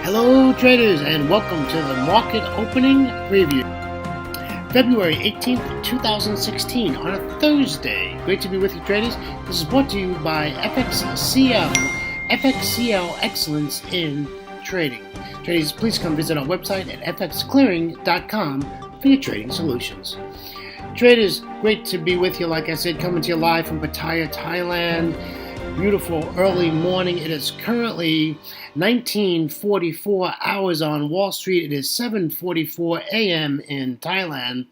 Hello traders and welcome to the market opening preview. February 18th, 2016 on a Thursday. Great to be with you traders. This is brought to you by FXCL Excellence in Trading. Traders, please come visit our website at fxclearing.com for your trading solutions. Traders, great to be with you. Like I said, coming to you live from Pattaya, Thailand. Beautiful early morning. It is currently 19:44 hours on Wall Street. It is 7:44 a.m. in Thailand.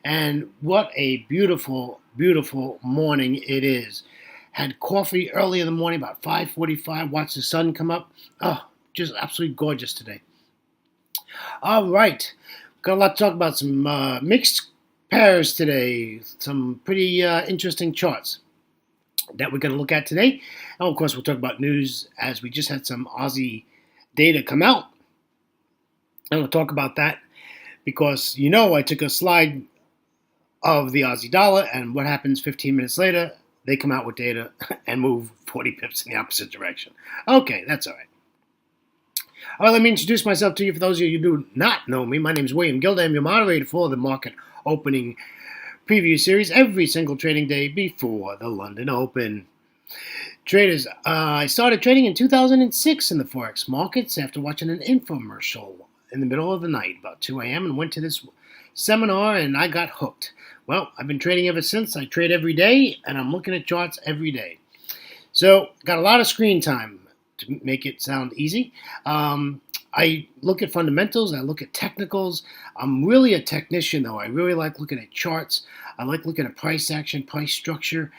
And what a beautiful, beautiful morning it is. Had coffee early in the morning, about 5:45. Watched the sun come up. Oh, just absolutely gorgeous today. All right. Got a lot to talk about. Some mixed pairs today. Some pretty interesting charts that we're going to look at today. And of course, we'll talk about news as we just had some Aussie data come out. And we'll talk about that because, I took a slide of the Aussie dollar, and what happens 15 minutes later, they come out with data and move 40 pips in the opposite direction. Okay, that's all right. All right, let me introduce myself to you. For those of you who do not know me, my name is William Gilda. I'm your moderator for the market opening preview series every single trading day before the London Open. Traders, I started trading in 2006 in the Forex markets after watching an infomercial in the middle of the night, about 2 a.m., and went to this seminar, and I got hooked. Well, I've been trading ever since. I trade every day, and I'm looking at charts every day. So, got a lot of screen time to make it sound easy. I look at fundamentals. I look at technicals. I'm really a technician, though. I really like looking at charts. I like looking at price action, price structure,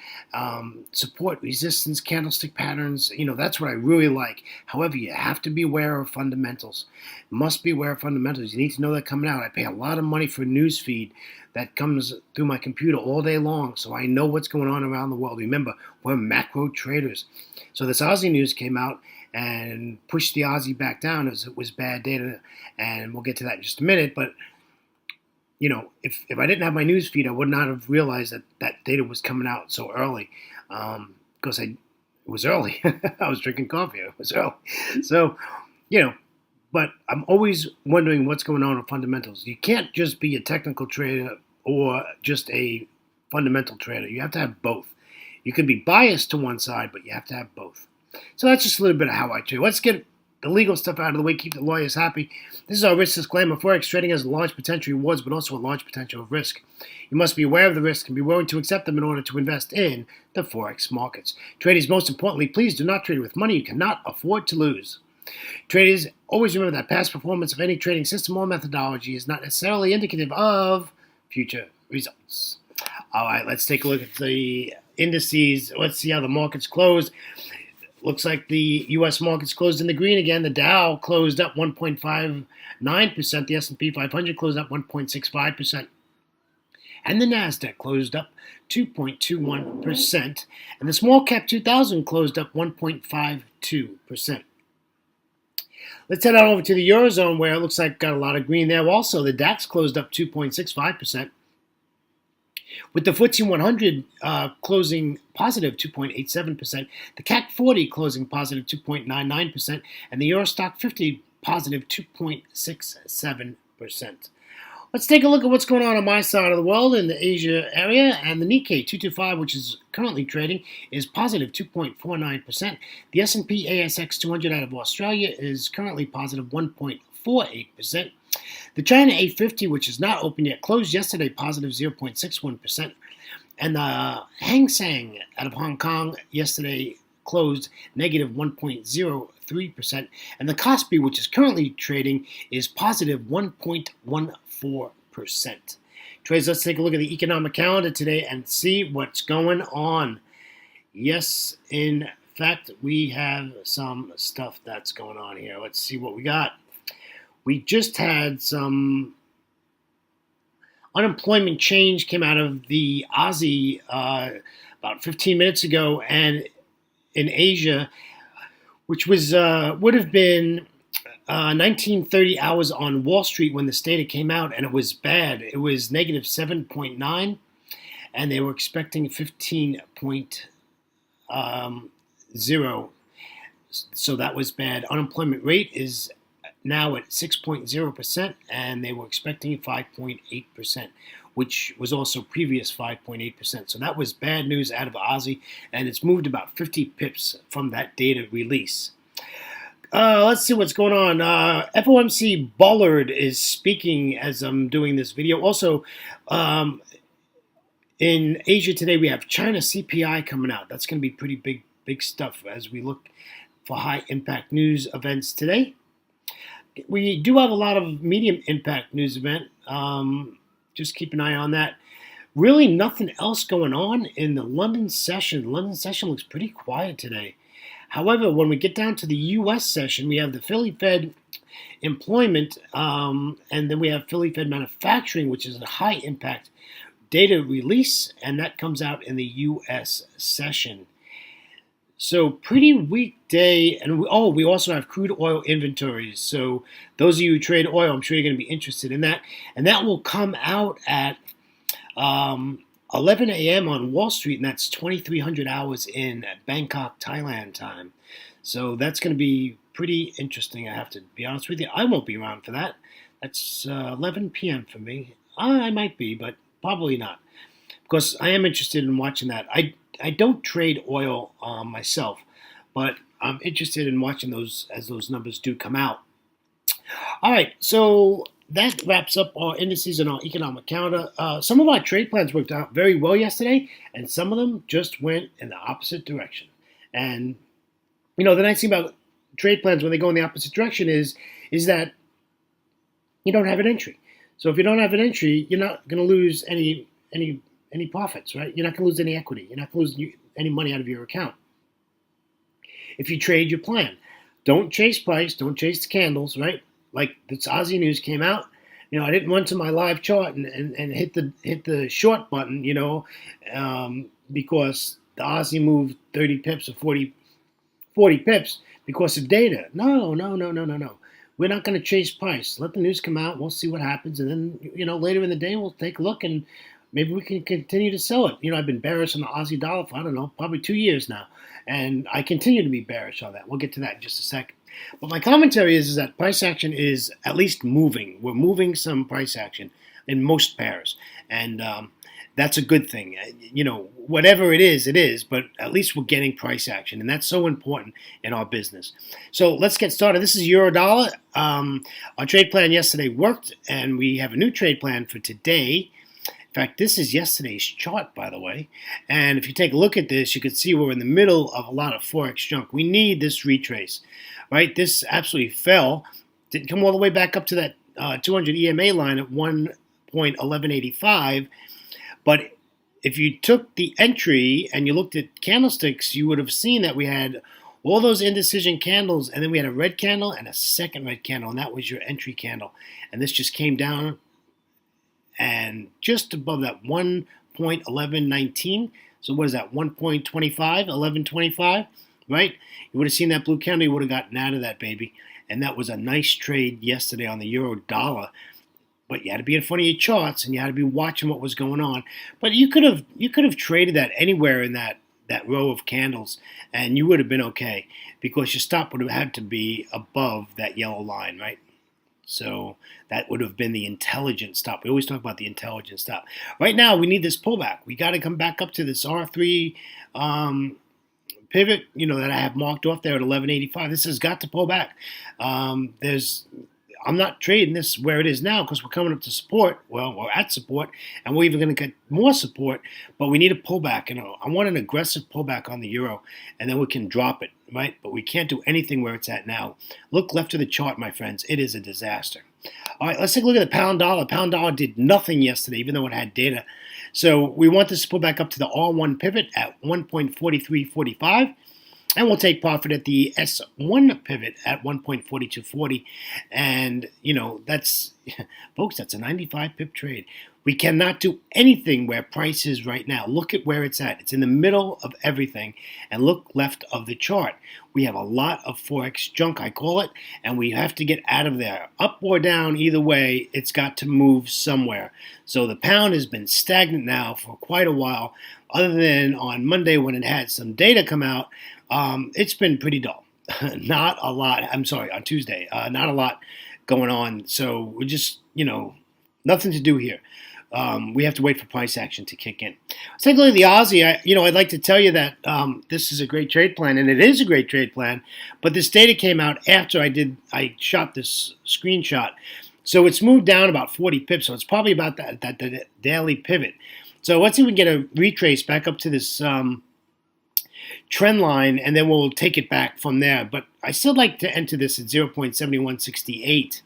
support, resistance, candlestick patterns. That's what I really like. However, you have to be aware of fundamentals. Must be aware of fundamentals. You need to know that coming out. I pay a lot of money for a news feed that comes through my computer all day long, so I know what's going on around the world. Remember, we're macro traders. So this Aussie news came out and pushed the Aussie back down as it was bad data, and we'll get to that in just a minute. But if I didn't have my news feed, I would not have realized that data was coming out so early, because it was early. I was drinking coffee. It was early, so But I'm always wondering what's going on with fundamentals. You can't just be a technical trader or just a fundamental trader. You have to have both. You can be biased to one side, but you have to have both. So that's just a little bit of how I trade. Let's get the legal stuff out of the way, keep the lawyers happy. This is our risk disclaimer. Forex trading has a large potential rewards, but also a large potential of risk. You must be aware of the risk and be willing to accept them in order to invest in the Forex markets. Traders, most importantly, please do not trade with money you cannot afford to lose. Traders, always remember that past performance of any trading system or methodology is not necessarily indicative of future results. All right, let's take a look at the indices. Let's see how the markets closed. Looks like the U.S. markets closed in the green again. The Dow closed up 1.59%. The S&P 500 closed up 1.65%. And the NASDAQ closed up 2.21%. And the small cap 2000 closed up 1.52%. Let's head on over to the Eurozone, where it looks like got a lot of green there also. The DAX closed up 2.65%. With the FTSE 100 closing positive 2.87%, the CAC 40 closing positive 2.99%, and the Eurostock 50 positive 2.67%. Let's take a look at what's going on my side of the world in the Asia area, and the Nikkei 225, which is currently trading, is positive 2.49%. The S&P ASX 200 out of Australia is currently positive 1.48%. The China 850, which is not open yet, closed yesterday positive 0.61%. And the Hang Seng out of Hong Kong yesterday closed negative 1.03%. And the Kospi, which is currently trading, is positive 1.14%. Traders, let's take a look at the economic calendar today and see what's going on. Yes, in fact, we have some stuff that's going on here. Let's see what we got. We just had some unemployment change came out of the Aussie about 15 minutes ago, and in Asia, which was would have been 1930 hours on Wall Street when this data came out, and it was bad. It was negative 7.9, and they were expecting 15.0. So that was bad. Unemployment rate is now at 6.0%, and they were expecting 5.8%, which was also previous 5.8%. So that was bad news out of Aussie, and it's moved about 50 pips from that data release. Let's see what's going on. FOMC Bullard is speaking as I'm doing this video. Also, in Asia today, we have China CPI coming out. That's going to be pretty big stuff as we look for high impact news events today. We do have a lot of medium impact news event. Just keep an eye on that. Really nothing else going on in the London session. The London session looks pretty quiet today. However, when we get down to the U.S. session, we have the Philly Fed employment, and then we have Philly Fed manufacturing, which is a high impact data release, and that comes out in the U.S. session. So pretty weak day, and we also have crude oil inventories. So those of you who trade oil, I'm sure you're going to be interested in that, and that will come out at 11 a.m. on Wall Street, and that's 2,300 hours in Bangkok, Thailand time. So that's going to be pretty interesting. I have to be honest with you. I won't be around for that. That's 11 p.m. for me. I might be, but probably not, because I am interested in watching that. I don't trade oil myself, but I'm interested in watching those as those numbers do come out. All right, so that wraps up our indices and our economic calendar. Some of our trade plans worked out very well yesterday, and some of them just went in the opposite direction. And the nice thing about trade plans when they go in the opposite direction is that you don't have an entry. So if you don't have an entry, you're not going to lose any profits, right? You're not going to lose any equity. You're not going to lose any money out of your account. If you trade your plan, don't chase price, don't chase the candles, right? Like this Aussie news came out, I didn't run to my live chart and hit the short button, because the Aussie moved 30 pips or 40 pips because of data. No. We're not going to chase price. Let the news come out. We'll see what happens, and then later in the day we'll take a look and maybe we can continue to sell it. I've been bearish on the Aussie dollar for probably 2 years now, and I continue to be bearish on that. We'll get to that in just a second. But my commentary is that price action is at least moving. We're moving some price action in most pairs, and that's a good thing. Whatever it is, but at least we're getting price action, and that's so important in our business. So let's get started. This is Euro Dollar. Our trade plan yesterday worked, and we have a new trade plan for today. In fact, this is yesterday's chart, by the way. And if you take a look at this, you can see we're in the middle of a lot of Forex junk. We need this retrace, right? This absolutely fell. Didn't come all the way back up to that 200 EMA line at 1.1185. But if you took the entry and you looked at candlesticks, you would have seen that we had all those indecision candles, and then we had a red candle and a second red candle, and that was your entry candle. And this just came down and just above that 1.1119. So what is that, 1.25, 1125, right? You would have seen that blue candle, you would have gotten out of that, baby. And that was a nice trade yesterday on the euro dollar. But you had to be in front of your charts, and you had to be watching what was going on. But you could have traded that anywhere in that row of candles, and you would have been okay, because your stop would have had to be above that yellow line, right? So that would have been the intelligent stop. We always talk about the intelligent stop. Right now, we need this pullback. We got to come back up to this R3 pivot, that I have marked off there at 1185. This has got to pull back. I'm not trading this where it is now because we're coming up to support. Well, we're at support, and we're even going to get more support, but we need a pullback. I want an aggressive pullback on the euro, and then we can drop it, right? But we can't do anything where it's at now. Look left of the chart, my friends. It is a disaster. All right, let's take a look at the pound dollar. Pound dollar did nothing yesterday, even though it had data. So we want this to pull back up to the R1 pivot at 1.4345. And we'll take profit at the S1 pivot at 1.4240. And, that's, folks, that's a 95 pip trade. We cannot do anything where price is right now. Look at where it's at. It's in the middle of everything. And look left of the chart. We have a lot of Forex junk, I call it, and we have to get out of there. Up or down, either way, it's got to move somewhere. So the pound has been stagnant now for quite a while, other than on Monday when it had some data come out. It's been pretty dull. Not a lot. I'm sorry, on Tuesday. Not a lot going on. So we're just, nothing to do here. We have to wait for price action to kick in. Let's take a look at the Aussie. I'd like to tell you that this is a great trade plan, and it is a great trade plan. But this data came out after I shot this screenshot, so it's moved down about 40 pips. So it's probably about that daily pivot. So let's see if we can get a retrace back up to this trend line, and then we'll take it back from there. But I still like to enter this at 0.7168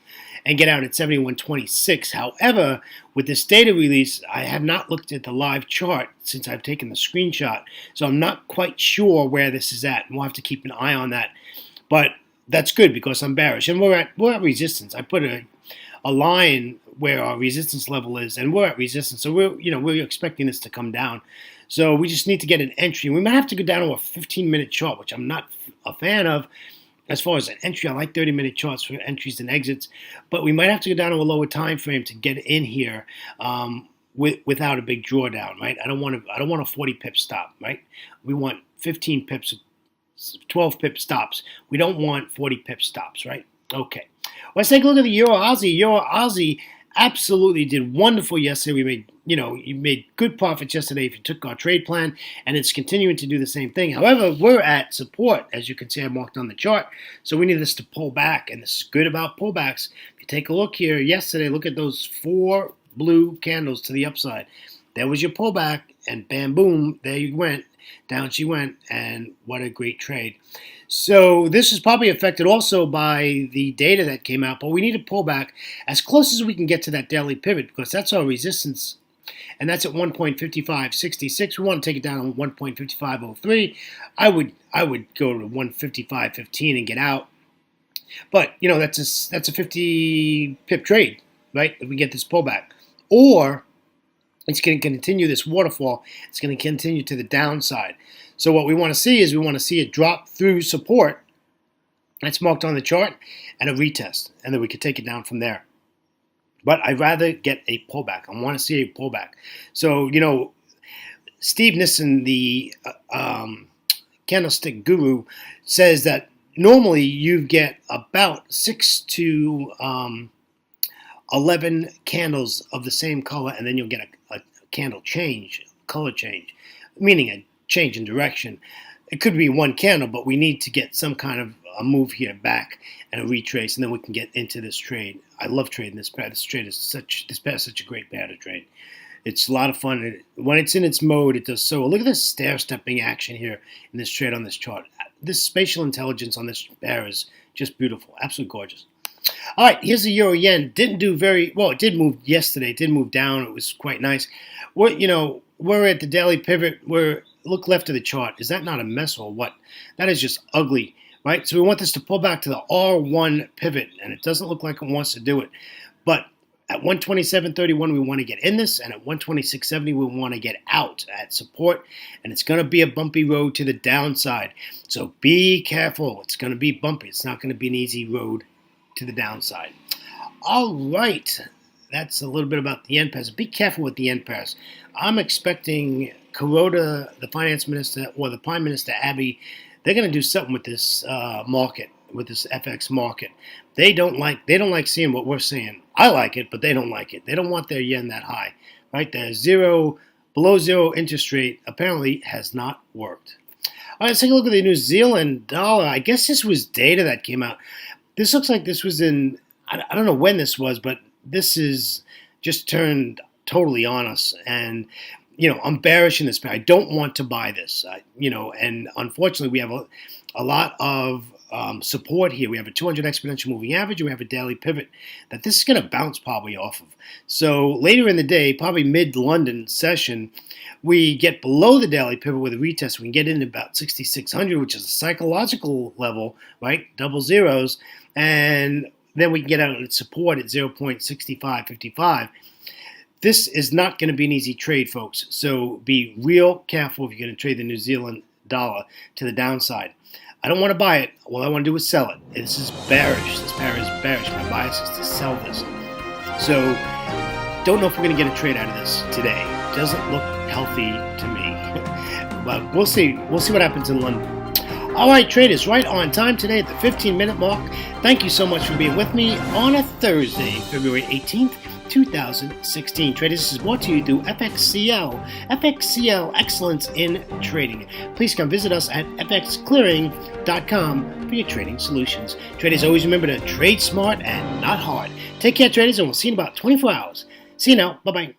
and get out at 71.26. However, with this data release, I have not looked at the live chart since I've taken the screenshot, so I'm not quite sure where this is at, and we'll have to keep an eye on that. But that's good because I'm bearish, and we're at resistance. I put a line where our resistance level is, and we're at resistance, so we're expecting this to come down. So we just need to get an entry. We might have to go down to a 15-minute chart, which I'm not a fan of. As far as an entry, I like 30-minute charts for entries and exits, but we might have to go down to a lower time frame to get in here without a big drawdown, right? I don't want a 40 pip stop, right? We want 15 pips, 12 pip stops. We don't want 40 pip stops, right? Okay. Let's take a look at the Euro Aussie. Euro Aussie absolutely did wonderful yesterday. We made, you made good profits yesterday if you took our trade plan, and it's continuing to do the same thing. However, we're at support, as you can see I marked on the chart, so we need this to pull back, and this is good about pullbacks. If you take a look here yesterday, look at those 4 blue candles to the upside. There was your pullback, and bam, boom, there you went. Down she went, and what a great trade. So this is probably affected also by the data that came out, but we need to pull back as close as we can get to that daily pivot because that's our resistance, and that's at 1.5566. We want to take it down on 1.5503. I would go to 155.15 and get out, but that's a 50 pip trade, right? If we get this pullback, or it's going to continue this waterfall. It's going to continue to the downside. So what we want to see is we want to see it drop through support. That's marked on the chart, and a retest. And then we could take it down from there. But I'd rather get a pullback. I want to see a pullback. So, Steve Nissen, the candlestick guru, says that normally you get about 6 to 11 candles of the same color, and then you'll get a candle change, color change, meaning a change in direction. It could be one candle, but we need to get some kind of a move here back and a retrace, and then we can get into this trade. I love trading this pair. This pair is such a great pair to trade. It's a lot of fun. When it's in its mode, it does so. Look at this stair-stepping action here in this trade on this chart. This spatial intelligence on this pair is just beautiful, absolutely gorgeous. All right, here's the euro yen. Didn't do very well. It did move yesterday. It did move down. It was quite nice. We're at the daily pivot. Look left of the chart. Is that not a mess or what? That is just ugly, right? So we want this to pull back to the R1 pivot, and it doesn't look like it wants to do it. But at 127.31, we want to get in this, and at 126.70, we want to get out at support, and it's going to be a bumpy road to the downside. So be careful. It's going to be bumpy. It's not going to be an easy road to the downside. All right. That's a little bit about the yen pairs. Be careful with the yen pairs. I'm expecting Kuroda, the finance minister, or the prime minister, Abe, they're going to do something with this market, with this FX market. They don't like seeing what we're seeing. I like it, but they don't like it. They don't want their yen that high, right? The below zero interest rate apparently has not worked. All right, let's take a look at the New Zealand dollar. I guess this was data that came out. This looks like this was in, I don't know when this was, but this is just turned totally on us. And, I'm bearish in this pair. I don't want to buy this, and unfortunately we have a lot of support here. We have a 200 exponential moving average, and we have a daily pivot that this is going to bounce probably off of. So later in the day, probably mid-London session, we get below the daily pivot with a retest. We can get in about 6,600, which is a psychological level, right? Double zeros. And then we can get out at support at 0.6555. This is not going to be an easy trade, folks. So be real careful if you're going to trade the New Zealand dollar to the downside. I don't want to buy it. All I want to do is sell it. This is bearish. This pair is bearish. My bias is to sell this. So don't know if we're going to get a trade out of this today. Doesn't look healthy to me. But we'll see. We'll see what happens in London. All right, traders, right on time today at the 15-minute mark. Thank you so much for being with me on a Thursday, February 18th, 2016. Traders, this is brought to you through FXCL Excellence in Trading. Please come visit us at fxclearing.com for your trading solutions. Traders, always remember to trade smart and not hard. Take care, traders, and we'll see you in about 24 hours. See you now. Bye-bye.